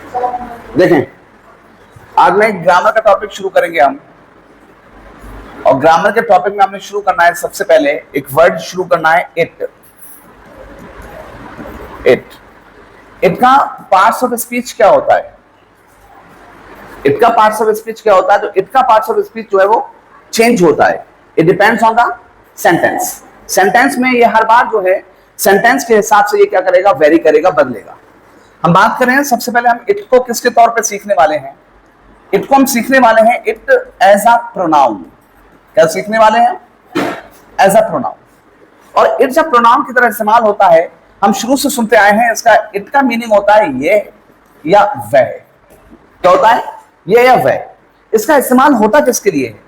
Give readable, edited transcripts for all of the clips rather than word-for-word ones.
देखें, आज मैं ग्रामर का टॉपिक शुरू करेंगे हम। और ग्रामर के टॉपिक में हमने शुरू करना है, सबसे पहले एक वर्ड शुरू करना है, इट। इट इट का पार्ट्स ऑफ स्पीच क्या होता है? इट का पार्ट्स ऑफ स्पीच क्या होता है? तो इट का पार्ट्स ऑफ स्पीच जो है वो चेंज होता है। It depends on the sentence. Sentence में ये हर बार जो है सेंटेंस के हिसाब से ये क्या करेगा, वेरी करेगा, बदलेगा। हम बात करें, सबसे पहले हम इट को किसके तौर पे सीखने वाले हैं? इट को हम सीखने वाले हैं इट एज अ प्रोनाउन। क्या सीखने वाले हैं? As a pronoun. और इट जब प्रोनाउन की तरह इस्तेमाल होता है, हम शुरू से सुनते आए हैं, इसका इट का मीनिंग होता है ये या वह। क्या होता है? ये या वह। इसका इस्तेमाल होता किसके लिए है?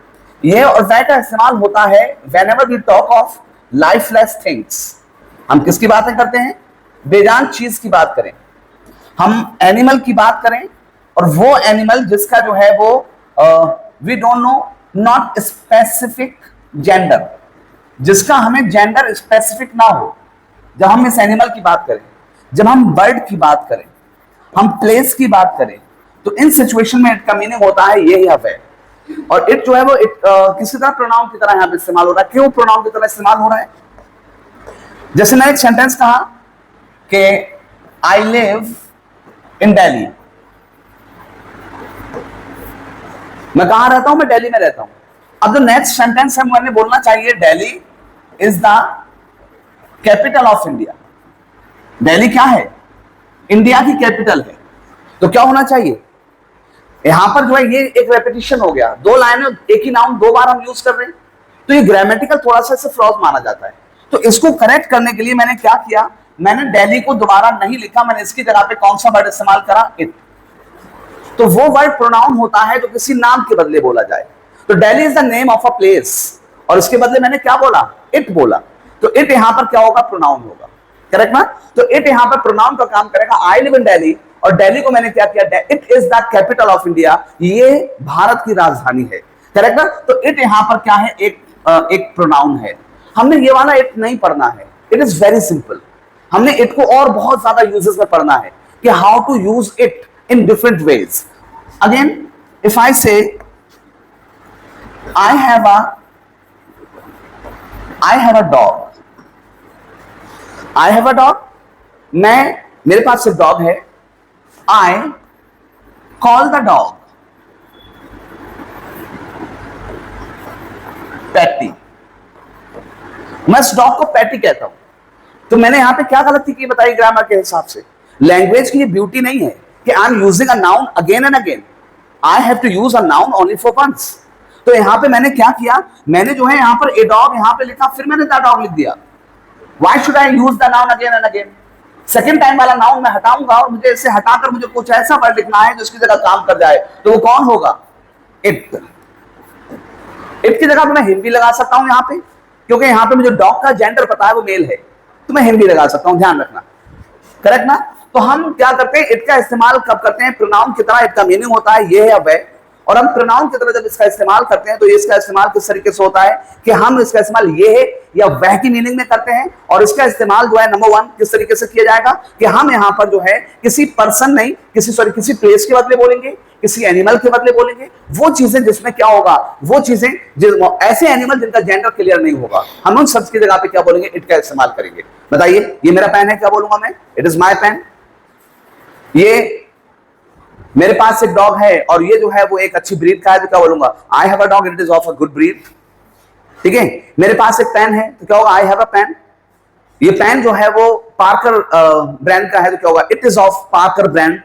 ये और वह का इस्तेमाल होता है whenever we talk of lifeless things. हम किसकी बातें करते हैं? बेजान चीज की बात करें, हम एनिमल की बात करें, और वो एनिमल जिसका जो है वो we don't know, not specific gender, जिसका हमें जेंडर स्पेसिफिक ना हो। जब हम इस एनिमल की बात करें, जब हम बर्ड की बात करें, हम प्लेस की बात करें, तो इन सिचुएशन में इट का मीनिंग होता है ये या वह। और इट जो है वो किसी तरह प्रोनाउन की तरह यहां पे इस्तेमाल हो रहा है। क्यों प्रोनाउन की तरह इस्तेमाल हो रहा है? जैसे मैंने एक सेंटेंस कहा कि आई लिव इन दिल्ली। मैं कहां रहता हूं? मैं दिल्ली में रहता हूं। अब जो नेक्स्ट सेंटेंस है, मैंने बोलना चाहिए Delhi is the capital of India. Delhi क्या है? इंडिया की कैपिटल है। तो क्या होना चाहिए यहां पर जो है, ये एक रेपिटेशन हो गया, दो लाइनें एक ही नाउन दो बार हम यूज कर रहे हैं, तो ये ग्रामेटिकल थोड़ा सा इसे फ्लॉज माना जाता है। तो इसको करेक्ट करने के लिए मैंने क्या किया, मैंने दिल्ली को दोबारा नहीं लिखा, मैंने इसकी जगह पे कौन सा वर्ड इस्तेमाल करा? इट। तो वो वर्ड प्रोनाउन होता है जो किसी नाम के बदले बोला जाए। तो Delhi is the name of a place, और इसके बदले मैंने क्या बोला? इट बोला। तो इट यहां पर क्या होगा? प्रोनाउन होगा। करेक्ट ना? तो इट यहां पर प्रोनाउन का काम करेगा। आई लिव इन दिल्ली, और दिल्ली को मैंने क्या किया? It is the capital of India, ये भारत की राजधानी है। करेक्ट ना? तो इट यहां पर क्या है? एक प्रोनाउन है। हमने ये वाला इट नहीं पढ़ना है। It is very simple. हमने इट को और बहुत ज्यादा यूजेस में पढ़ना है कि how to use it in different ways. Again, if I say I have a dog. I have a dog. मेरे पास एक डॉग है। I call the dog Patty. मैं इस डॉग को पैटी कहता हूं। तो मैंने यहां पे क्या गलती की बताई ग्रामर के हिसाब से? लैंग्वेज की ये ब्यूटी नहीं है कि I am using a noun again and again. I have to use a noun only for once. तो यहां पे मैंने क्या किया, मैंने जो है यहां पर ए डॉग यहां पे लिखा, फिर मैंने द डॉग लिख दिया। Why should I use the noun again and again? Second time वाला नाउन मैं हटाऊंगा, और मुझे इसे हटाकर मुझे कुछ ऐसा वर्ड लिखना है जो इसकी जगह काम कर जाए। तो वो कौन होगा? इट। इट की जगह मैं हिंदी लगा सकता हूं यहां पे, क्योंकि यहां पे मुझे डॉग का जेंडर पता है, वो मेल है, तो मैं हिंदी लगा सकता हूं। ध्यान रखना। करेक्ट ना? तो हम क्या करते हैं, इट का इस्तेमाल कब करते हैं? प्रोनाउन की तरह। इट का मीनिंग होता है ये या वह, और हम प्रोनाउन की तरह जब इसका इस्तेमाल करते हैं, तो इसका इस्तेमाल किस तरीके से होता है कि हम इसका इस्तेमाल ये है या वह की मीनिंग में करते हैं। और इसका इस्तेमाल जो है, नंबर वन, किस तरीके से किया जाएगा कि हम यहां पर जो है किसी पर्सन नहीं, किसी प्लेस के बदले बोलेंगे, किसी एनिमल के बदले बोलेंगे। वो चीजें जिसमें क्या होगा, वो चीजें ऐसे एनिमल जिनका जेंडर क्लियर नहीं होगा, हम उन शब्द की जगह पे क्या बोलेंगे? इट का इस्तेमाल करेंगे। बताइए, ये मेरा पेन है, क्या बोलूंगा मैं? It is my pen. ये मेरे पास एक डॉग है, और ये जो है वो एक अच्छी ब्रीड का है, तो क्या बोलूंगा? आई have a dog, it is of a good breed. ठीक है? मेरे पास एक पेन है, तो क्या होगा? I have a pen. ये पेन जो है वो पार्कर ब्रांड का है, तो क्या होगा? It is of Parker brand.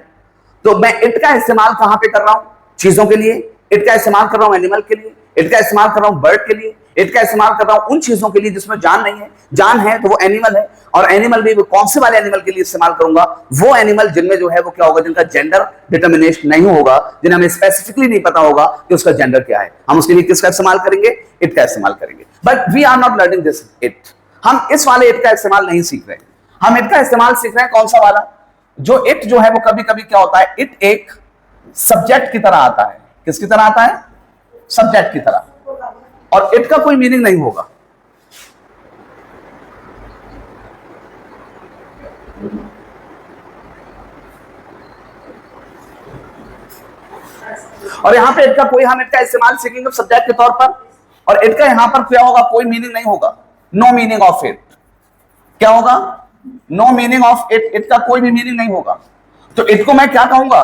तो मैं इट का इस्तेमाल कहां पे कर रहा हूं? चीजों के लिए। इट का इस्तेमाल कर रहा हूं एनिमल के लिए। इट का इस्तेमाल कर रहा हूं बर्ड के लिए। इट का इस्तेमाल कर रहा हूं उन चीजों के लिए जिसमें जान नहीं है। जान है तो वो एनिमल है, और एनिमल भी कौन से वाले एनिमल के लिए इस्तेमाल करूंगा? वो एनिमल जिनमें जो है वो क्या होगा? जिनका जेंडर डिटर्मिनेशन नहीं होगा, जिन्हें हमें स्पेसिफिकली नहीं पता होगा कि उसका जेंडर क्या है। हम उसके लिए किसका इस्तेमाल करेंगे? इट का इस्तेमाल करेंगे। But we are not learning this it. हम इस वाले इट का इस्तेमाल नहीं सीख रहे। हम इट का इस्तेमाल सीख रहे हैं कौन सा वाला? जो इट जो है वो कभी कभी क्या होता है, इट एक सब्जेक्ट की तरह आता है। किसकी तरह आता है? सब्जेक्ट की तरह। और इट का कोई मीनिंग नहीं होगा। और यहां पे इट का कोई, हम इट का इस्तेमाल सीखेंगे सब्जेक्ट के तौर पर, और इट का यहां पर क्या होगा, कोई मीनिंग नहीं होगा, नो मीनिंग ऑफ इट। क्या होगा, no meaning of it, it का कोई भी मीनिंग नहीं होगा। तो इट को मैं क्या कहूंगा,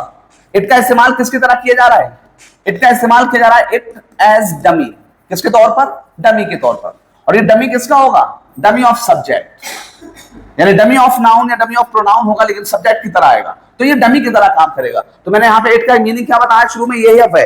इट का इस्तेमाल किसकी तरह किया जा रहा है, इट का इस्तेमाल किया जा रहा है इट एज डमी, किसके तौर पर, डमी के तौर पर। और ये डमी किसका होगा, डमी ऑफ सब्जेक्ट, यानी डमी ऑफ नाउन या डमी ऑफ प्रोनाउन होगा, लेकिन सब्जेक्ट की तरह आएगा, तो ये डमी की तरह काम करेगा। तो मैंने यहां पे इट का मीनिंग क्या बताया शुरू में, ये है वह।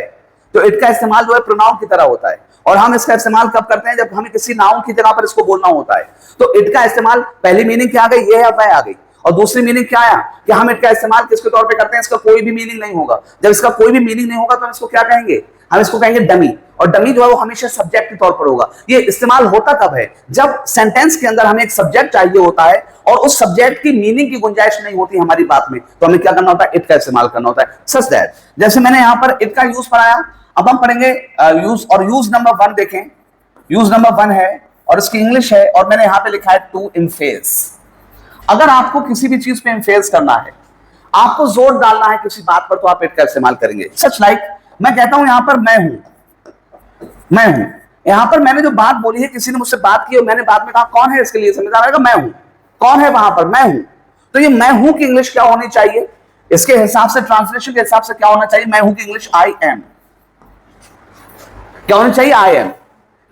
तो इट का इस्तेमाल जो है प्रोनाउन की तरह होता है, और हम इसका इस्तेमाल कब करते हैं, जब हमें किसी नाउन की जगह पर इसको बोलना होता है। तो इट का इस्तेमाल, पहली मीनिंग क्या आ गई, ये है वह आ गई, और दूसरी मीनिंग क्या आया कि हम इट का इस्तेमाल किसके तौर पे करते हैं, इसका कोई भी मीनिंग नहीं होगा। जब इसका कोई भी मीनिंग नहीं होगा तो हम इसको क्या कहेंगे, हम इसको कहेंगे डमी, और डमी जो है वो हमेशा सब्जेक्ट के तौर पर होगा। ये इस्तेमाल होता कब है, जब सेंटेंस के अंदर हमें एक सब्जेक्ट चाहिए होता है और उस सब्जेक्ट की मीनिंग की गुंजाइश नहीं होती हमारी बात में, तो हमें क्या करना होता है, इट का इस्तेमाल करना होता है। सच दैट, जैसे मैंने यहां पर इट का यूज पढ़ाया, अब हम पढ़ेंगे यूज, और यूज नंबर 1 देखें। यूज नंबर 1 है और इसकी इंग्लिश है, और मैंने यहां पे लिखा है टू इनफेस। अगर आपको किसी भी चीज पे इनफेस करना है, आपको जोर डालना है किसी बात पर, तो आप इट का इस्तेमाल करेंगे। सच लाइक मैं कहता हूं यहां पर मैं हूं, मैं हूं, यहां पर मैंने जो बात बोली है, किसी ने मुझसे बात की और मैंने बाद में कहा कौन है, इसके लिए समझ आ रहेगा, मैं हूं, कौन है वहां पर, मैं हूं। तो ये मैं हूं की इंग्लिश क्या होनी चाहिए, इसके हिसाब से, ट्रांसलेशन के हिसाब से क्या होना चाहिए, मैं हूं की इंग्लिश आई एम, क्या होनी चाहिए, आई एम,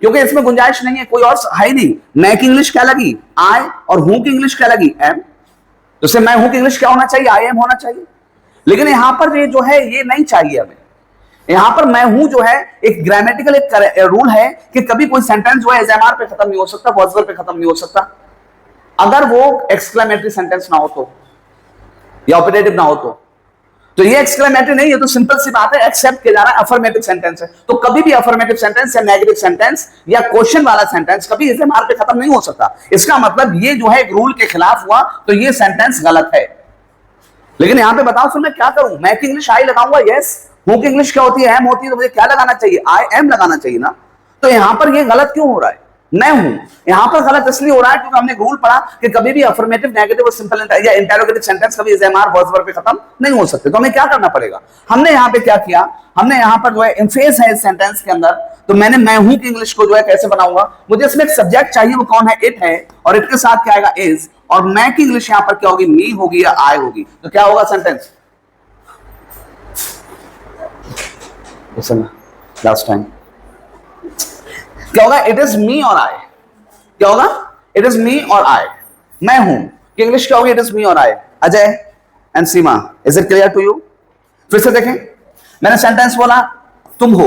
क्योंकि इसमें गुंजाइश नहीं है, कोई और है ही नहीं। मैं की इंग्लिश क्या लगी, आई, और हूं की इंग्लिश क्या लगी, एम। तो से मैं हूं की इंग्लिश क्या होना चाहिए, आई एम होना चाहिए। लेकिन यहां पर ये जो है ये नहीं चाहिए हमें। यहां पर मैं हूं जो है एक ग्रामेटिकल एक रूल है कि कभी कोई सेंटेंस जो है एसएमआर पे खत्म नहीं हो सकता, वर्ब पे खत्म नहीं हो सकता, अगर वो एक्सक्लेमेटरी सेंटेंस ना हो तो, या ऑपरेटिव ना हो तो ये एक्सक्लेमेटरी नहीं है, तो सिंपल सी बात है, एक्सेप्ट किया जा रहा है, अफर्मेटिव सेंटेंस है। तो कभी भी अफर्मेटिव सेंटेंस या नेगेटिव सेंटेंस या क्वेश्चन वाला सेंटेंस कभी एसएमआर पे खत्म नहीं हो सकता। इसका मतलब ये जो है एक रूल के खिलाफ हुआ, तो ये सेंटेंस गलत है। लेकिन यहां पे बताओ फिर मैं क्या करूं, मैं की इंग्लिश आई लगाऊंगा, यस, हूं की इंग्लिश क्या होती है, एम होती है, तो मुझे क्या लगाना चाहिए, आई एम लगाना चाहिए ना। तो यहां पर ये गलत क्यों हो रहा है, मैं हूं, यहां पर गलत इसलिए हो रहा है क्योंकि हमने रूल पढ़ा कि कभी भी अफर्मेटिव, नेगेटिव और सिंपल या इंटरोगेटिव सेंटेंस कभी एसएमआर वर्ब पे खत्म नहीं हो सकते। तो हमें क्या करना पड़ेगा, हमने यहां पे क्या किया, हमने यहां पर जो है एम्फेस है इस सेंटेंस के अंदर, तो मैंने मैं हूं की इंग्लिश को जो है कैसे बनाऊंगा, मुझे इसमें एक सब्जेक्ट चाहिए, वो कौन है, इट है, और इट के साथ क्या आएगा, इज, और मैं की इंग्लिश यहां पर क्या होगी, मी होगी या आई होगी। तो क्या होगा सेंटेंस, लास्ट टाइम क्या होगा, इट इज मी और आई, क्या होगा, इट इज मी और आई, मैं हूं कि इंग्लिश क्या होगी, इट इज मी और I. Ajay and Seema, is it clear to you? फिर से देखें, मैंने सेंटेंस बोला तुम हो,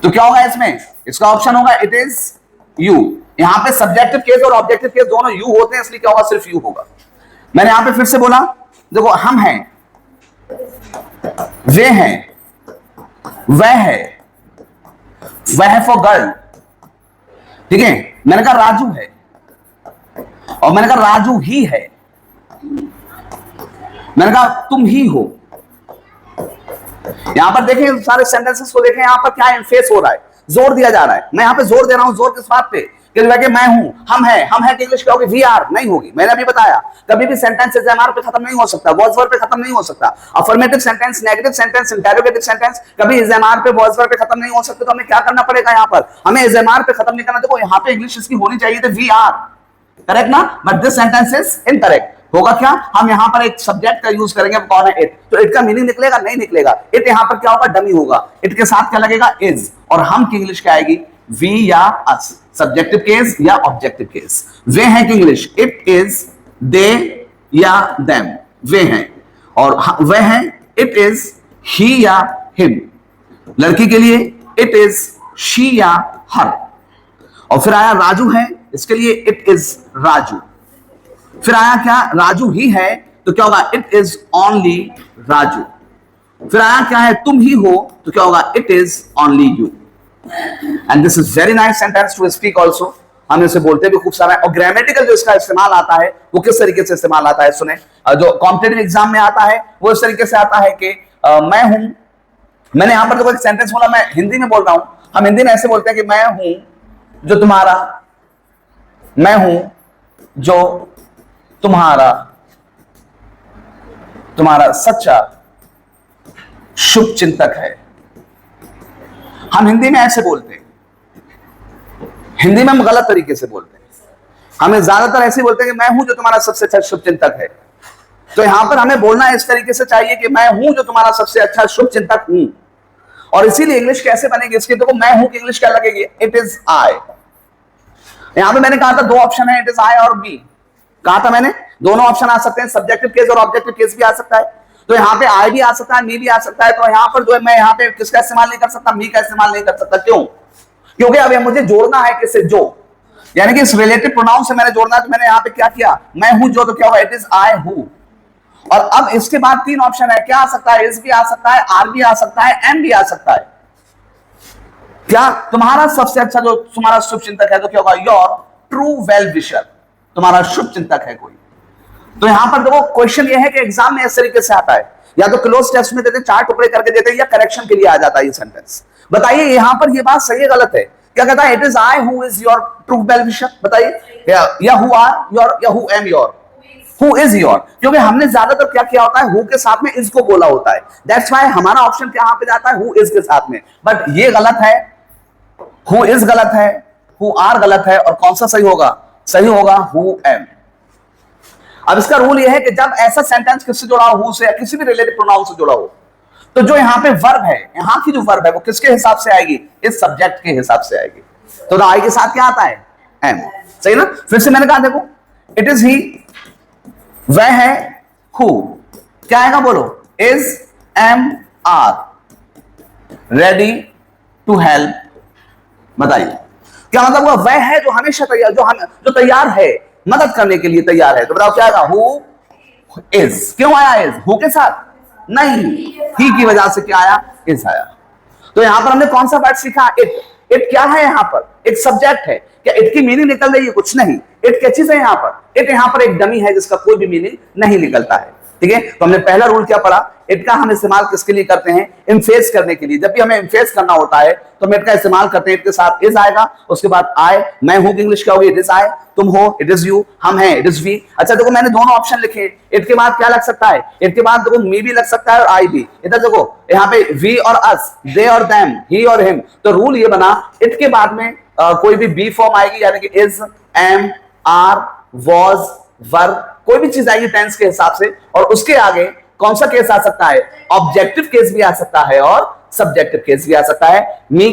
तो क्या होगा इसमें, इसका ऑप्शन होगा इट इज यू। यहां पे सब्जेक्टिव केस और ऑब्जेक्टिव केस दोनों यू होते हैं, इसलिए क्या होगा, सिर्फ यू होगा। मैंने यहां पे फिर से बोला, देखो हम हैं, वे हैं, वह है, वह है फॉर गर्ल, ठीक है। मैंने कहा राजू है, और मैंने कहा राजू ही है, मैंने कहा तुम ही हो। यहां पर देखें सारे सेंटेंसेस को देखें, यहां पर क्या एम्फेस हो रहा है, जोर दिया जा रहा है। मैं यहां पे जोर दे रहा हूं, जोर किस बात पे, कि मैं हूं, हम है की इंग्लिश क्या होगी, वी आर नहीं होगी। मैंने अभी बताया कभी भी सेंटेंस एसएमआर पे खत्म नहीं हो सकता, वर्ब पे खत्म नहीं हो सकता। Affirmative sentence, negative sentence, interrogative sentence कभी एसएमआर पे, वर्ब पे खत्म नहीं हो सकते। तो हमें क्या करना पड़ेगा, यहां पर हमें एसएमआर पे खत्म नहीं करना। देखो यहां पे इंग्लिश इसकी होनी चाहिए थी वी आर, करेक्ट ना, but this sentence is incorrect. होगा क्या, हम यहां पर एक सब्जेक्ट का यूज करेंगे, कौन है, इट। तो इट का मीनिंग निकलेगा, नहीं निकलेगा। इट यहां पर क्या होगा, डमी होगा। इट के साथ क्या लगेगा, इज, और हम की इंग्लिश क्या आएगी, वी या अस, सब्जेक्टिव केस या ऑब्जेक्टिव केस। वे हैं की इंग्लिश इट इज, दे या देम, वे हैं, और वह हैं इट इज ही या हिम। लड़की के लिए इट इज शी या हर। और फिर आया राजू है, इसके लिए इट इज राजू। फिर आया क्या, राजू ही है, तो क्या होगा, इट इज ओनली राजू। फिर आया क्या है, तुम ही हो, तो क्या होगा, it is only you. And this is very nice sentence to speak also. हम इसे बोलते भी खूब सारा है। और ग्रामेटिकल जो इसका इस्तेमाल आता है वो किस तरीके से इस्तेमाल आता है, सुने। जो कॉम्पिटेटिव एग्जाम में आता है वो इस तरीके से आता है कि मैं हूं, मैंने यहां पर जो एक सेंटेंस बोला, मैं हिंदी में बोल रहा हूं, हम हिंदी में ऐसे बोलते हैं कि मैं हूं जो तुम्हारा, मैं हूं जो तुम्हारा, तुम्हारा सच्चा शुभ चिंतक है। हम हिंदी में ऐसे बोलते हैं, हिंदी में हम गलत तरीके से बोलते हैं। हमें ज्यादातर ऐसे बोलते हैं कि मैं हूं जो तुम्हारा सबसे अच्छा शुभ चिंतक है। तो यहां पर हमें बोलना इस तरीके से चाहिए कि मैं हूं जो तुम्हारा सबसे अच्छा शुभ चिंतक हूं। और इसीलिए इंग्लिश कैसे बनेगी इसकी, देखो मैं हूं की इंग्लिश क्या लगेगी, इट इज आई। यहां पे मैंने कहा था दो ऑप्शन है, इट इज आई और बी। कहा था मैंने दोनों ऑप्शन आ सकते हैं, सब्जेक्टिव केस और ऑब्जेक्टिव केस भी आ सकता है। तो यहाँ पे आई भी आ सकता है, मी भी आ सकता है। तो यहाँ पर जो है मैं यहाँ पे किसका इस्तेमाल नहीं कर सकता, मी का इस्तेमाल नहीं कर सकता। क्यों? क्योंकि अब मुझे जोड़ना है किससे, जो, यानी कि इस रिलेटिव प्रोनाउन से मैंने जोड़ना है। तो मैंने यहाँ पे क्या किया, मैं हूं जो, तो क्या हुआ, इट इज आई हूं। और अब इसके बाद तीन ऑप्शन है, क्या आ सकता है, इज भी आ सकता है, आर भी आ सकता है, एम भी आ सकता है। क्या तुम्हारा सबसे अच्छा जो तुम्हारा शुभ चिंतक है, तो क्या होगा, योर ट्रू वेल विशर, तुम्हारा शुभ चिंतक है कोई। तो यहां पर देखो क्वेश्चन ये है कि एग्जाम में इस तरीके से आता है, या तो क्लोज टेस्ट में देते, चार टुकड़े करके देते, या करेक्शन के लिए आ जाता है ये सेंटेंस। बताइए यहां पर ये बात सही है गलत है? क्या कहता है, it is I who is your true well wisher. बताइए, या हु आर योर, या who am your, who is your. क्योंकि हमने ज्यादातर क्या किया होता है, हु के साथ में इज को बोला होता है। दैट्स व्हाई हमारा ऑप्शन क्या पे जाता है, हु इज के साथ में। बट ये गलत है, हु इज गलत है, हु आर गलत है, और कौन सा सही होगा, सही होगा हु एम। अब इसका रूल यह है कि जब ऐसा सेंटेंस किससे जुड़ा हो, हु से या किसी भी रिलेटिव प्रोनाउन से जुड़ा हो, तो जो यहां पे वर्ब है, यहां की जो वर्ब है वो किसके हिसाब से आएगी, इस सब्जेक्ट के हिसाब से आएगी। तो आई के साथ क्या आता है, एम। सही ना? फिर से मैंने कहा देखो, इट इज ही, वह है, हु, क्या आएगा बोलो, is, am, are, ready to help. बताइए क्या मतलब हुआ, वह है जो हमेशा तैयार, जो तैयार है, मदद करने के लिए तैयार है। तो बताओ क्या आएगा, हु इज। क्यों आया इज, हु के साथ नहीं, ही की वजह से क्या आया, इज आया। तो यहां पर हमने कौन सा वर्ड सीखा, इट। इट क्या है, यहां पर एक सब्जेक्ट है। क्या इट की मीनिंग निकल रही है, कुछ नहीं। इट क्या चीज है यहां पर, इट यहां पर एक डमी है जिसका कोई भी मीनिंग नहीं निकलता है। ठीक है, तो हमने पहला रूल क्या पढ़ा, इट का हम इस्तेमाल किसके लिए करते हैं, इनफेस करने के लिए। जब भी हमें इनफेस करना होता है तो हम इट का इस्तेमाल करते हैं। इट के साथ इज आएगा, उसके बाद आई, मैं हूं की इंग्लिश क्या होगी, इट इज आई, तुम हो, इट इज यू, हम हैं, इट इज वी। अच्छा देखो मैंने दोनों ऑप्शन लिखे, इट के बाद क्या लग सकता है, इट के बाद देखो मी भी लग सकता है और आई भी। इधर देखो यहाँ पे वी और अस, दे और देम, ही और हिम। तो रूल ये बना, इट के बाद में कोई भी बी फॉर्म आएगी, यानी कि इज, एम, आर, वॉज, वर, कोई भी चीज आएगी टेंस के हिसाब से। और उसके आगे कौन सा केस आ सकता है, ऑब्जेक्टिव केस भी आ सकता है और सब्जेक्टिव केस भी आ सकता है। मी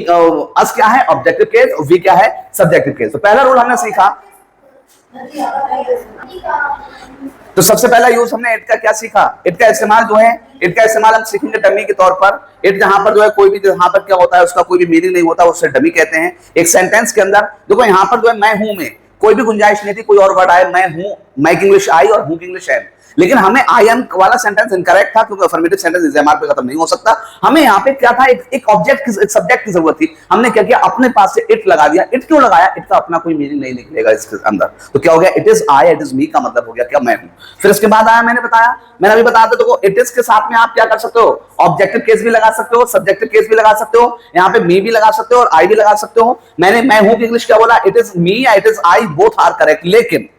अस क्या है, ऑब्जेक्टिव केस, और वी क्या है, सब्जेक्टिव केस। तो पहला रूल हमने सीखा, तो सबसे पहला यूज हमने इट का क्या सीखा, इट का इस्तेमाल जो है, इट का इस्तेमाल हम सीखेंगे डमी के तौर पर। इट जहां पर जो है कोई भी, जहां पर क्या होता है उसका कोई भी मीनिंग नहीं होता, उससे डमी कहते हैं। एक सेंटेंस के अंदर देखो यहाँ पर जो है मैं हूं में कोई भी गुंजाइश नहीं थी, कोई और वर्ड आए, मैं हूं, मैं की इंग्लिश आई और हूं की इंग्लिश एम। लेकिन हमें आई एम वाला सेंटेंस इनकरेक्ट था, क्योंकि affirmative sentence is am are पे खत्म नहीं हो सकता। हमें यहाँ पे क्या था, एक ऑब्जेक्ट, एक सब्जेक्ट की जरूरत थी। हमने क्या किया, अपने पास से इट लगा दिया। इट क्यों लगाया, इट का अपना कोई मीनिंग नहीं निकलेगा इसके अंदर। तो क्या हो गया, it is I, it is मी का मतलब हो गया क्या, मैं हूं। फिर इसके बाद आया, मैंने बताया, मैंने अभी बताया था, इट इज के साथ में आप क्या कर सकते हो, ऑब्जेक्टिव केस भी लगा सकते हो, सब्जेक्टिव केस भी लगा सकते हो, यहाँ पे मी भी लगा सकते हो और आई भी लगा सकते हो। मैंने मैं हूं की इंग्लिश क्या बोला, इट इज मी या it is I, both are correct. लेकिन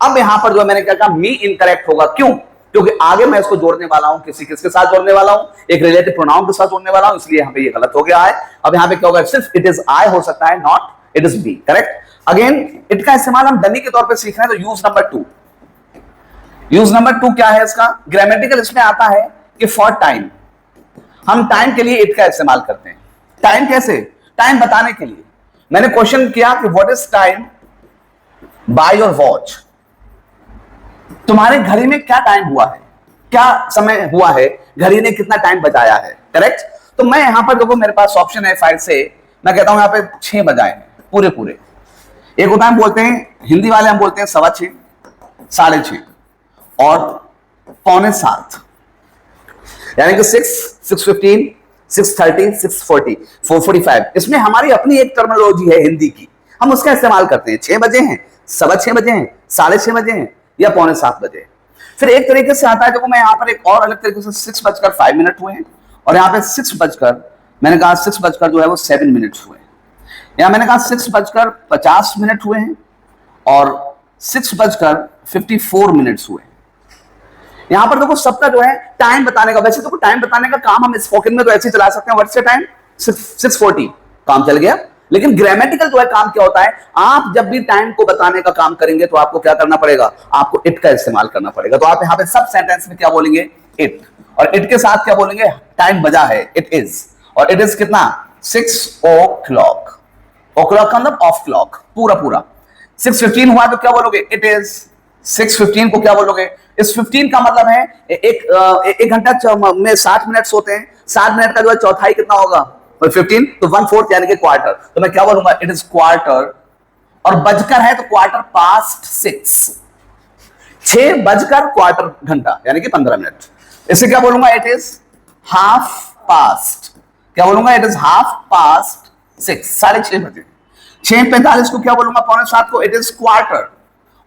अब यहां पर जो मैंने क्या कहा, मी इनकरेक्ट होगा। क्यों? क्योंकि आगे मैं इसको जोड़ने वाला हूं, किसके साथ जोड़ने वाला हूं, एक रिलेटिव प्रोनाउन के साथ जोड़ने वाला हूं, इसलिए यहां पे ये गलत हो गया है। अब यहां पे क्या होगा, सिर्फ इट इज आई हो सकता है, not it is be. Correct. Again it का इस्तेमाल हम डमी के तौर पे सीख रहे हैं। तो यूज नंबर 2, यूज नंबर 2 क्या है इसका, ग्रामेटिकल इसमें आता है कि फॉर टाइम, हम टाइम के लिए इट का इस्तेमाल करते हैं। टाइम कैसे, टाइम बताने के लिए। मैंने क्वेश्चन किया कि what is time by your watch, तुम्हारे घड़ी में क्या टाइम हुआ है, क्या समय हुआ है, घड़ी ने कितना टाइम बचाया है। करेक्ट। तो मैं यहां पर देखो मेरे पास ऑप्शन है 5 से, मैं कहता हूं यहां पे 6 बजाए हैं पूरे पूरे। एक होता है, हम बोलते हैं हिंदी वाले, हम बोलते हैं 6:15, 6:30 और 6:45, यानी कि 6, 6:15, 6:30, 6:40, 4:45। इसमें हमारी अपनी एक टर्मिनोलॉजी है हिंदी की, हम उसका इस्तेमाल करते हैं। 6 बजे हैं, 6:15 बजे हैं, 6:30 बजे हैं या 6:45 बजे। फिर एक तरीके से आता है, देखो मैं यहाँ पर एक और अलग तरीके से 6:05 हुए हैं, और यहाँ पे 6 बजकर, मैंने कहा 6 बजकर जो है वो 7 मिनट्स हुए हैं। यहाँ मैंने कहा 6:50 हुए हैं और 6:54 हुए हैं। यहां पर देखो सबका जो है टाइम बताने का, वैसे तो टाइम बताने का काम हम स्पोकन में तो ऐसे ही चला सकते हैं, व्हाट्स योर टाइम 6:40, काम चल गया। लेकिन ग्रामेटिकल जो है काम क्या होता है, आप जब भी टाइम को बताने का काम करेंगे तो आपको क्या करना पड़ेगा, आपको इट का इस्तेमाल करना पड़ेगा। तो आप यहां पे सब सेंटेंस में क्या बोलेंगे, इट, और इट के साथ क्या बोलेंगे, टाइम बजा है, इट इज, और इट इज कितना 6 o'clock। o'clock का मतलब ऑफ क्लॉक, पूरा पूरा। 6:15 हुआ तो क्या बोलोगे, इट इज 6:15 को क्या बोलोगे, इस 15 का मतलब है एक घंटा में 60 मिनट होते हैं, 60 मिनट का जो है चौथाई कितना होगा 15, तो 1/4 यानी कि क्वार्टर, तो मैं क्या बोलूंगा, इट इज क्वार्टर, और बजकर है तो क्वार्टर पास्ट 6, 6 बजकर क्वार्टर घंटा यानी कि 15 मिनट। इसे क्या बोलूंगा, इट इज हाफ पास्ट, क्या बोलूंगा, इट इज हाफ पास्ट 6, 6:30 बजे। 6:45 को क्या बोलूंगा, 6:45 को, इट इज क्वार्टर,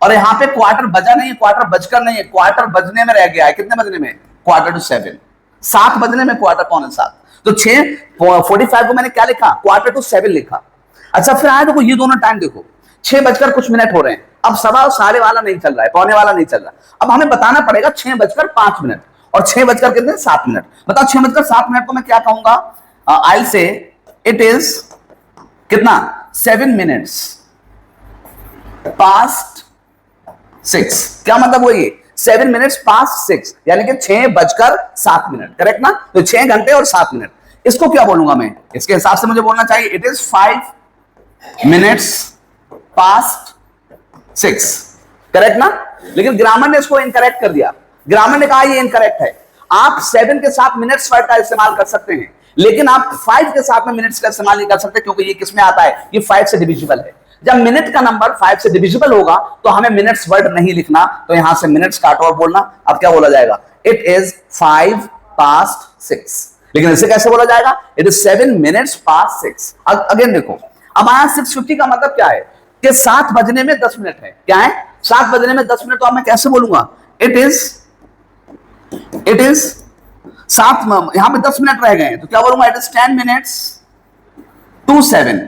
और यहां पे क्वार्टर बजा नहीं है, क्वार्टर बजकर नहीं है, क्वार्टर बजने में रह गया है, कितने बजने में, 6:45, 7 बजने में क्वार्टर 6:45, तो 6:45 को मैंने क्या लिखा, 6:45 लिखा। अच्छा फिर आया देखो ये दोनों टाइम देखो, 6 बजकर कुछ मिनट हो रहे हैं, अब सवा और साढ़े वाला नहीं चल रहा है, पौने वाला नहीं चल रहा, अब हमें बताना पड़ेगा 6:05 और 6 बजकर कितने 7 मिनट। बताओ 6:07 को मैं क्या कहूंगा, आई से इट इज कितना 7 minutes past 6, क्या मतलब वो ये 7 minutes past 6 यानी कि 6:07, करेक्ट ना, तो 6 घंटे और 7 मिनट। इसको क्या बोलूंगा मैं, इसके हिसाब से मुझे बोलना चाहिए, it is 5 minutes past 6, correct ना। लेकिन ग्रामर ने इसको इनकरेक्ट कर दिया, ग्रामर ने कहा ये इनकरेक्ट है, आप 7 के साथ मिनट्स वर्ड का इस्तेमाल कर सकते हैं, लेकिन आप 5 के साथ में मिनट्स का इस्तेमाल नहीं कर सकते, क्योंकि ये किसमें आता है, ये 5 से डिविजिबल है। जब मिनट का नंबर 5 से डिविजिबल होगा तो हमें मिनट्स वर्ड नहीं लिखना, तो यहां से मिनट्स काटो और बोलना, अब क्या बोला जाएगा, इट इज 5 past 6, लेकिन इसे कैसे बोला जाएगा, it is 7 minutes past 6। Again देखो, अब आया 6:50 का मतलब क्या है, कि 7 बजने में 10 मिनट है, क्या है 7 बजने में 10 मिनट, तो अब मैं कैसे बोलूंगा, इट इज 7, यहां पे 10 मिनट रह गए हैं, तो क्या बोलूंगा, इट इज 10 minutes to 7,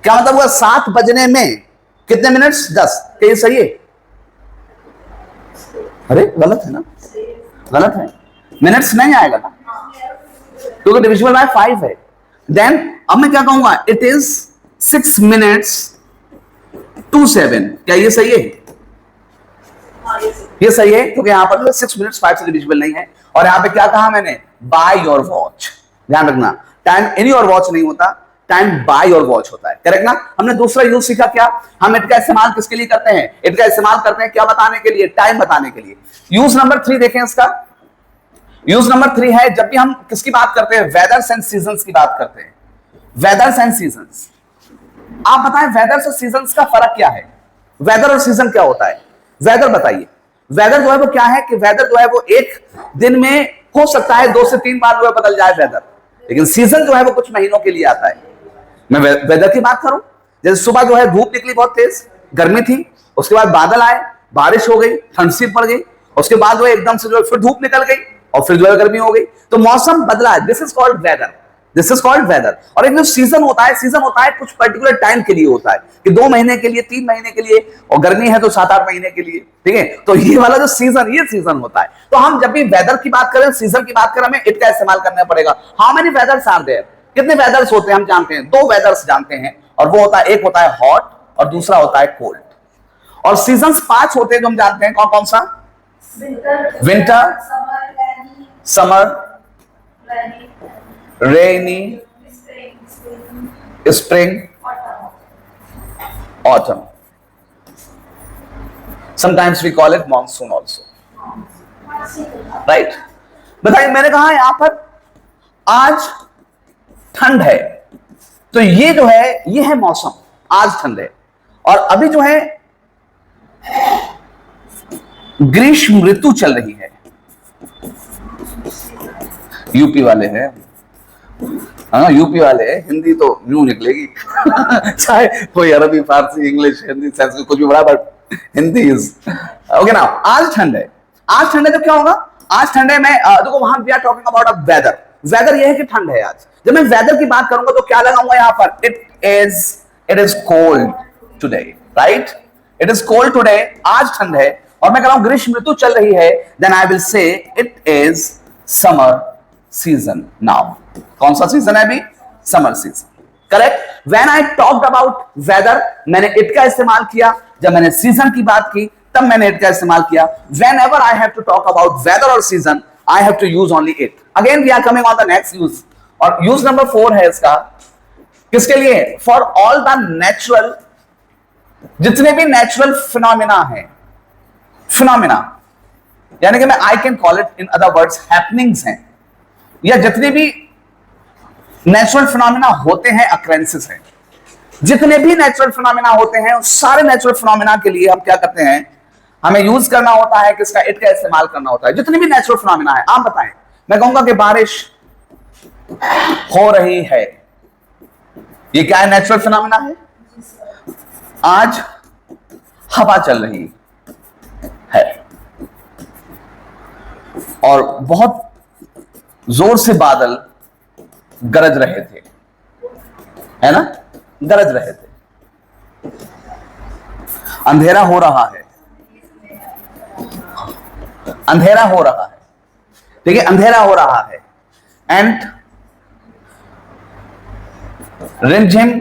क्या मतलब हुआ 7 बजने में कितने मिनट्स 10, क्या ये सही है, अरे गलत है ना, गलत है, मिनट्स नहीं आएगा ना, क्योंकि डिविजिबल बाय 5 है। देन अब मैं क्या कहूंगा, इट इज 6 minutes to 7, क्या ये सही है, ये सही है, क्योंकि यहां पर 6 minutes 5 से डिविजिबल नहीं है, और यहां पे क्या कहा मैंने, बाय योर वॉच, ध्यान रखना, टाइम इन योर वॉच नहीं होता, टाइम बाय योर वॉच होता है, करेक्ट ना। हमने दूसरा यूज सीखा क्या, हम इट का इस्तेमाल किसके लिए करते हैं, इट का इस्तेमाल करते हैं क्या बताने के लिए, टाइम बताने के लिए। यूज नंबर 3 देखें इसका, यूज नंबर 3 है जब भी हम किसकी बात करते हैं, वेदर्स एंड सीजंस की बात करते हैं, वेदर्स एंड सीजंस। आप बताएं वेदर्स और सीजंस का फर्क क्या है, वेदर और सीजन क्या होता है, वेदर बताइए। वेदर जो है वो क्या है, कि वेदर जो है वो एक दिन में हो सकता है 2 से 3 बार जो है बदल जाए वेदर, लेकिन सीजन जो है वो कुछ महीनों के लिए आता है। मैं वेदर की बात करूं, जैसे सुबह जो है धूप निकली बहुत तेज, गर्मी थी, उसके बाद बादल आए, बारिश हो गई, ठंड सी पड़ गई, उसके बाद जो है एकदम से जो है फिर धूप निकल गई और फिर जो है गर्मी हो गई, तो मौसम बदला है, this is called weather, this is called weather. और एक जो सीजन होता है, सीजन होता है कुछ पर्टिकुलर टाइम के लिए होता है, कि 2 महीने के लिए, 3 महीने के लिए, और गर्मी है तो 7-8 महीने के लिए, ठीक है। तो ये वाला जो सीजन, ये सीजन होता है। तो हम जब भी वेदर की बात करें, सीजन की बात करें, हमें इट का इस्तेमाल करना पड़ेगा। How many weathers are there, कितने वेदर्स होते हैं हम जानते हैं, 2 वेदर्स जानते हैं, और वो होता है, एक होता है हॉट और दूसरा होता है कोल्ड। और सीजन्स 5 होते हैं जो हम जानते हैं, कौन कौन सा, winter, summer, rainy, spring, autumn. Sometimes we call it monsoon also. Right? बताइए, मैंने कहा यहां पर आज ठंड है, तो ये जो है ये है मौसम, आज ठंड है। और अभी जो है ग्रीष्म ऋतु चल रही है, यूपी वाले हैं, हाँ यूपी वाले हैं, हिंदी तो यूं निकलेगी चाहे कोई अरबी, फारसी, इंग्लिश, हिंदी, संस्कृत कुछ भी बड़ा, बट हिंदी इज ओके ना। आज ठंड है, आज ठंड है तो क्या होगा, आज ठंड है, मैं देखो वहां we are talking about a weather, weather ये है कि ठंड है आज। जब मैं वेदर की बात करूंगा तो क्या लगाऊंगा यहां पर, it is cold today, right, it is cold today, आज ठंड है, और मैं कह रहा हूं ग्रीष्म ऋतु चल रही है, then I will say it is summer season now. कौन सा सीजन है अभी? Summer season, correct. When I talked about weather, मैंने इट का इस्तेमाल किया। जब मैंने सीजन की बात की तब मैंने इट का इस्तेमाल किया। Whenever I have to talk about weather और season, I have to use only it. Again we are coming on the next use, और यूज नंबर 4 है इसका, किसके लिए? फॉर ऑल द नेचुरल, जितने भी नेचुरल फिनोमिना है, फिनोमिना यानी कि मैं I can call it in other words happenings हैं, या जितने भी नेचुरल फिनोमिना होते हैं, अक्रेंसेस हैं, जितने भी नेचुरल फिनोमिना होते हैं उस सारे नेचुरल फिनोमिना के लिए हम क्या करते हैं? हमें यूज करना होता है किसका? इट का इस्तेमाल करना होता है। जितने भी नेचुरल फिनोमिना है, आप बताएं, मैं कहूंगा कि बारिश हो रही है, ये क्या है? नेचुरल फिनोमिना है। आज हवा चल रही है और बहुत जोर से बादल गरज रहे थे, है ना? गरज रहे थे। अंधेरा हो रहा है, अंधेरा हो रहा है, ठीक है, अंधेरा हो रहा है। एंड रिमझिम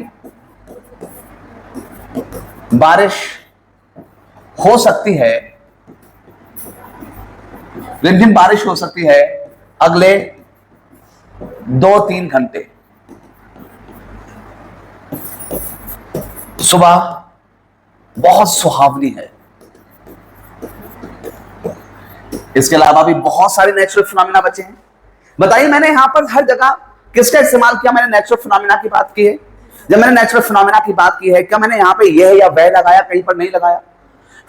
बारिश हो सकती है, रिमझिम बारिश हो सकती है अगले 2-3 घंटे। सुबह बहुत सुहावनी है। इसके अलावा भी बहुत सारे नेचुरल फिनोमिना बचे हैं। बताइए, मैंने यहां पर हर जगह किसका इस्तेमाल किया? मैंने नेचुरल फिनोमिना की बात की है। जब मैंने नेचुरल फिनोमिना की बात की है, क्या मैंने यहां पे यह या वह लगाया? कहीं पर नहीं लगाया।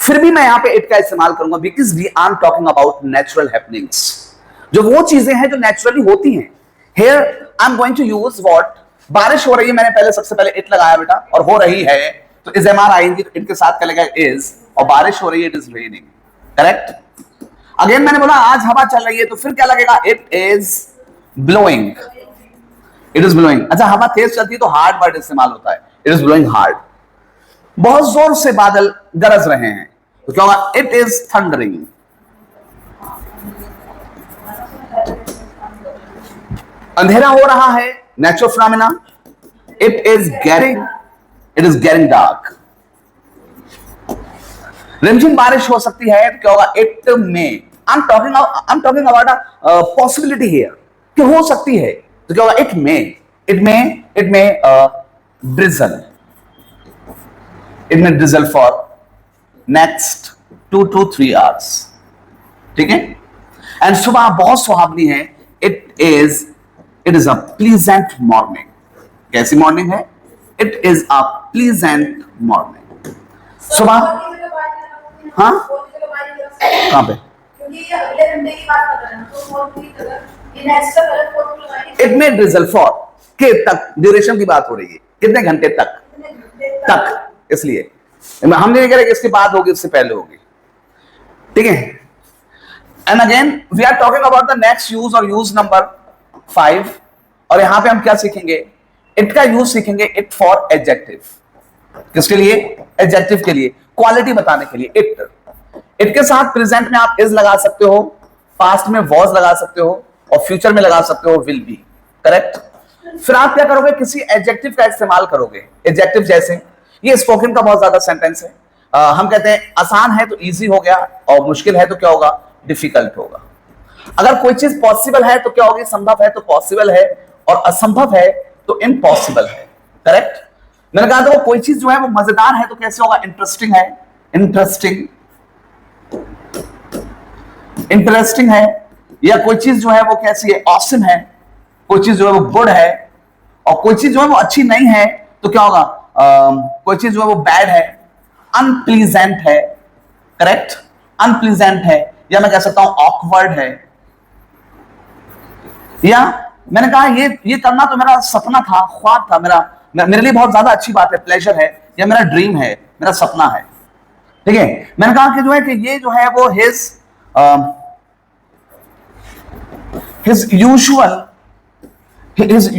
फिर भी मैं यहां पे इट का इस्तेमाल करूंगा, because we are talking about natural happenings, जो वो चीजें हैं जो नेचुरली होती हैं। Here I am going to use what? बारिश हो रही है, मैंने पहले सबसे पहले इट लगाया बेटा, और हो रही है तो इज एम आर आएंगी, तो इट के साथ क्या लगेगा? इज। और बारिश हो रही है, it is raining, correct. Again मैंने बोला आज हवा चल रही है, तो फिर क्या लगेगा? It is blowing, it is blowing. अच्छा, हवा तेज चलती है तो हार्ड वर्ड इस्तेमाल होता है, इट इज ब्लोइंग हार्ड। बहुत जोर से बादल गरज रहे हैं, तो क्या होगा? It is thundering. अंधेरा हो रहा है, natural phenomena, it is getting dark. रिमझिम बारिश हो सकती है, तो क्या होगा? इट में आई am talking about a possibility here, कि हो सकती है, तो क्या होगा? इट में ड्रिजल, इट में drizzle for next 2 to 3 hours, ठीक है। एंड सुबह बहुत सुहावनी है, it is a pleasant morning. कैसी मॉर्निंग है? It is a pleasant morning. सुबह, हाँ, कहां पे? इट में ड्रिजल फॉर के तक, ड्यूरेशन की बात हो रही है, कितने घंटे तक, इसलिए हम नहीं कह रहे कि इसके बाद होगी, इससे पहले होगी, ठीक है। And again we are talking about the next use, और यूज नंबर 5, और यहां पे हम क्या सीखेंगे? इट का यूज सीखेंगे, इट फॉर एडजेक्टिव। किसके लिए? एडजेक्टिव के लिए, क्वालिटी बताने के लिए। इट के साथ प्रेजेंट में आप इज लगा सकते हो, पास्ट में वॉज लगा सकते हो, और फ्यूचर में लगा सकते हो विल बी, करेक्ट। फिर आप क्या करोगे? किसी एडजेक्टिव का इस्तेमाल करोगे। एडजेक्टिव जैसे, ये स्पोकन का बहुत ज्यादा सेंटेंस है, हम कहते हैं आसान है तो इजी हो गया, और मुश्किल है तो क्या होगा? डिफिकल्ट होगा। अगर कोई चीज पॉसिबल है तो क्या होगी? संभव है तो पॉसिबल है, और असंभव है तो इम्पॉसिबल है, करेक्ट। मैंने कहा था वो कोई चीज जो है वो मजेदार है तो कैसे होगा? इंटरेस्टिंग है, इंटरेस्टिंग है। या कोई चीज जो है वो कैसी है? ऑसम है। कोई चीज जो है वो गुड है, और कोई चीज जो है वो अच्छी नहीं है तो क्या होगा? कोई चीज जो है वो बैड है, अनप्लीजेंट है, करेक्ट, अनप्लीजेंट है। या मैं कह सकता हूं ऑकवर्ड है। या मैंने कहा ये करना तो मेरा सपना था, ख्वाब था, मेरे लिए बहुत ज्यादा अच्छी बात है, प्लेजर है, या मेरा ड्रीम है, मेरा सपना है, ठीक है। मैंने कहा कि जो है कि ये जो है वो his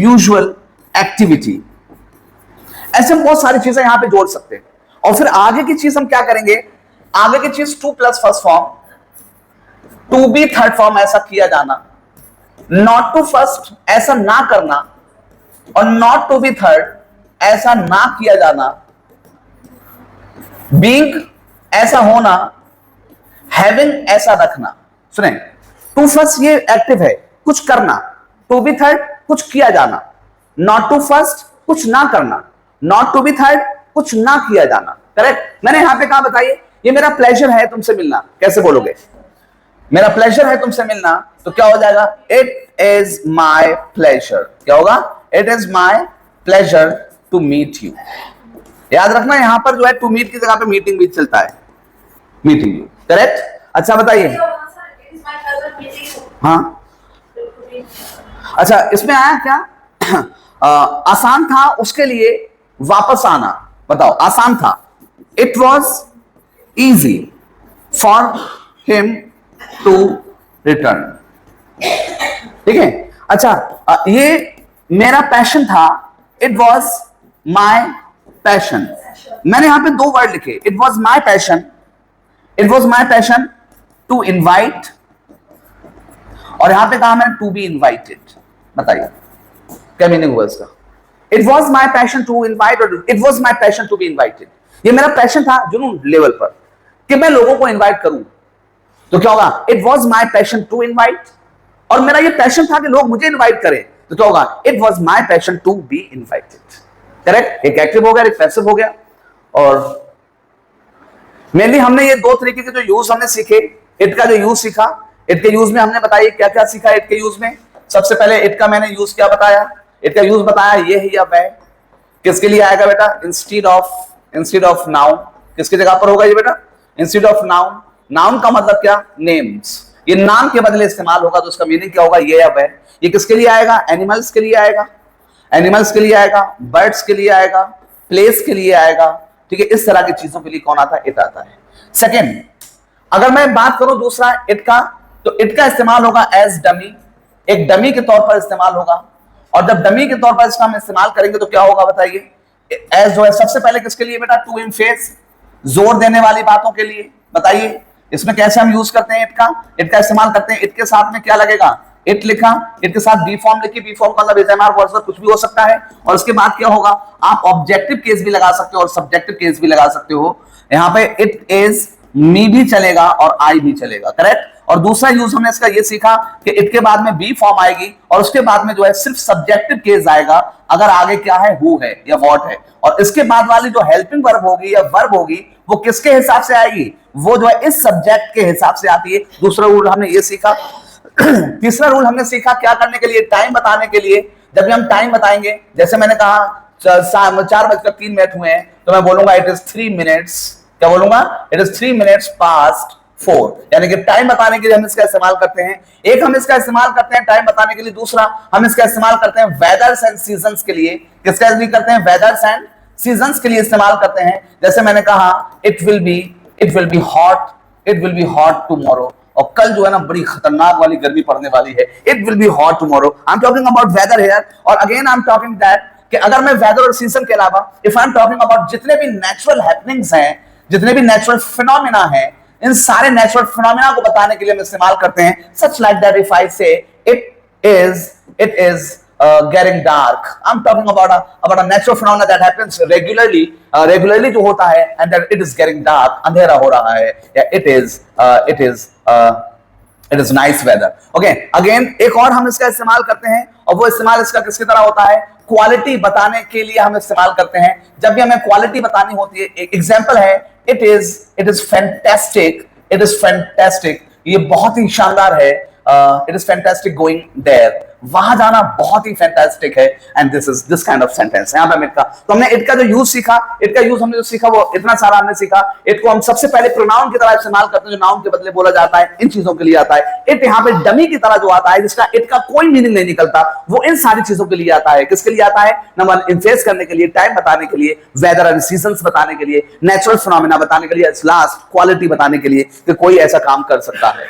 usual एक्टिविटी। ऐसे बहुत सारी चीजें यहां पे जोड़ सकते हैं। और फिर आगे की चीज हम क्या करेंगे? आगे की चीज to plus first form, to be third form ऐसा किया जाना, नॉट टू फर्स्ट ऐसा ना करना, और नॉट टू बी थर्ड ऐसा ना किया जाना, बीइंग ऐसा होना, हैविंग ऐसा रखना। सुने, टू फर्स्ट ये एक्टिव है, कुछ करना, टू बी थर्ड कुछ किया जाना, नॉट टू फर्स्ट कुछ ना करना, नॉट टू बी थर्ड कुछ ना किया जाना। करेक्ट। मैंने यहां पे कहा बताइए, ये मेरा प्लेजर है तुमसे मिलना, कैसे बोलोगे? मेरा प्लेजर है तुमसे मिलना, तो क्या हो जाएगा? It is my pleasure. क्या होगा? It is my pleasure to meet you. याद रखना यहां पर जो है टू मीट की जगह पे मीटिंग भी चलता है, मीटिंग यू। करेक्ट। अच्छा बताइए। हाँ अच्छा, इसमें आया क्या? आसान था उसके लिए वापस आना। बताओ, आसान था, it was easy for him to return. ठीक है। अच्छा, ये मेरा पैशन था, इट वॉज माई पैशन। मैंने यहां पे दो वर्ड लिखे, it was my passion, it was my passion to invite, और यहां पे कहा मैंने टू बी इनवाइटेड। बताइए क्या मीनिंग हुआ इसका? It was my passion to invite और it was my passion to be invited. ये मेरा पैशन था जुनून लेवल पर कि मैं लोगों को इनवाइट करूं, तो क्या होगा? It was my passion to invite. और मेरा ये पैशन था कि लोग मुझे इनवाइट करें, तो क्या होगा? It was my passion to be invited. Correct. एक एक्टिव हो गया, एक पैसिव हो गया। और मेनली हमने ये दो तरीके के जो यूज हमने सीखे, इट का जो यूज सीखा, इट के यूज में हमने बताइए क्या क्या सीखा। इट के यूज में सबसे पहले इट का मैंने यूज क्या बताया? इट का यूज बताया ये है या वह। किसके लिए आएगा बेटा? Instead of noun. किसकी जगह पर होगा ये बेटा? Instead of noun. नाउन का मतलब क्या? नेम्स। ये नाम के बदले इस्तेमाल होगा, तो उसका मीनिंग क्या होगा? ये या वह। ये किसके लिए आएगा? एनिमल्स के लिए आएगा, एनिमल्स के लिए आएगा, बर्ड्स के लिए आएगा, प्लेस के लिए आएगा। ठीक है, इस तरह की चीजों के लिए कौन आता है? इट आता है। सेकेंड, अगर मैं बात करूं दूसरा इट का, तो इट का इस्तेमाल होगा एज डमी, एक डमी के तौर पर इस्तेमाल होगा। और जब डमी के तौर पर इसका हम इस्तेमाल करेंगे तो क्या होगा बताइए? एज जो है सबसे पहले किसके लिए बेटा? टू इम्फेस, जोर देने वाली बातों के लिए। बताइए इसमें कैसे हम यूज करते हैं इट का इस्तेमाल करते हैं। इट के साथ में क्या लगेगा? इट लिखा, इट के साथ बी फॉर्म लिखी, बी फॉर्म का मतलब एसएमआर वर्ड्स कुछ भी हो सकता है। और उसके बाद क्या होगा? आप ऑब्जेक्टिव केस भी लगा सकते हो और सब्जेक्टिव केस भी लगा सकते हो। यहां पे इट इज मी भी चलेगा और आई भी चलेगा। करेक्ट। और दूसरा यूज हमने इसका ये सीखा कि इट के बाद में बी फॉर्म आएगी और उसके बाद में जो है सिर्फ सब्जेक्टिव केस आएगा अगर आगे क्या है? हु है या व्हाट है। और इसके बाद वाली जो हेल्पिंग वर्ब होगी या वर्ब होगी वो किसके हिसाब से आएगी? वो जो है इस सब्जेक्ट के हिसाब से आती है। दूसरा रूल हमने ये सीखा। तीसरा रूल हमने सीखा क्या करने के लिए? टाइम बताने के लिए। जब भी हम टाइम बताएंगे, जैसे मैंने कहा 4:03 हुए हैं, तो मैं बोलूंगा इट इज 3 मिनट्स। क्या बोलूंगा? It is 3 minutes past 4। यानी कि टाइम बताने के लिए हम इसका इस्तेमाल करते हैं। एक हम इसका इस्तेमाल करते हैं टाइम बताने के लिए, दूसरा हम इसका इस्तेमाल करते हैं वेदर्स एंड सीजन्स के लिए। किसका इस्तेमाल करते हैं? वेदर्स एंड सीजन्स के लिए इस्तेमाल करते हैं। जैसे मैंने कहा it will be hot tomorrow, और कल जो है ना बड़ी खतरनाक वाली गर्मी पड़ने वाली है। It will be hot tomorrow. I am talking about weather here. और again I am talking that कि अगर मैं वेदर और सीजन के अलावा if I am talking about जितने भी नेचुरल हैपनिंग्स हैं, जितने भी नेचुरल फिनोमेना हैं, इन सारे नेचुरल फिनोमेना को बताने के लिए हम इस्तेमाल करते हैं। Such like that if I से it is getting dark, I'm talking about a natural phenomena that happens regularly जो होता है, and that it is getting dark, अंधेरा हो रहा है, या it is nice weather. Okay, again एक और हम इसका इस्तेमाल करते हैं, और वो इस्तेमाल इसका किसकी तरह होता है? क्वालिटी बताने के लिए हम इस्तेमाल करते हैं। जब भी हमें क्वालिटी बतानी होती है, एक एग्जांपल है it is fantastic, ये बहुत ही शानदार है। It is fantastic going there, वहां जाना बहुत ही फैंटास्टिक है। And this kind of sentence यहां पे इट का। तो हमने इट का जो यूज सीखा, इट का यूज हमने जो सीखा वो इतना सारा हमने सीखा। इट को हम सबसे पहले प्रोनाउन की तरह इस्तेमाल करते हैं, जो नाउन के बदले बोला जाता है, इन चीजों के लिए आता है। इट यहाँ पे डमी की तरह जो आता है, जिसका इट का कोई मीनिंग नहीं निकलता, वो इन सारी चीजों के लिए आता है। किसके लिए आता है? नंबर 1 इन्फेस करने के लिए, टाइम बताने के लिए, वेदर एंड सीजन्स बताने के लिए, नेचुरल फिनोमेना बताने के लिए, लास्ट क्वालिटी बताने के लिए कि कोई ऐसा काम कर सकता है।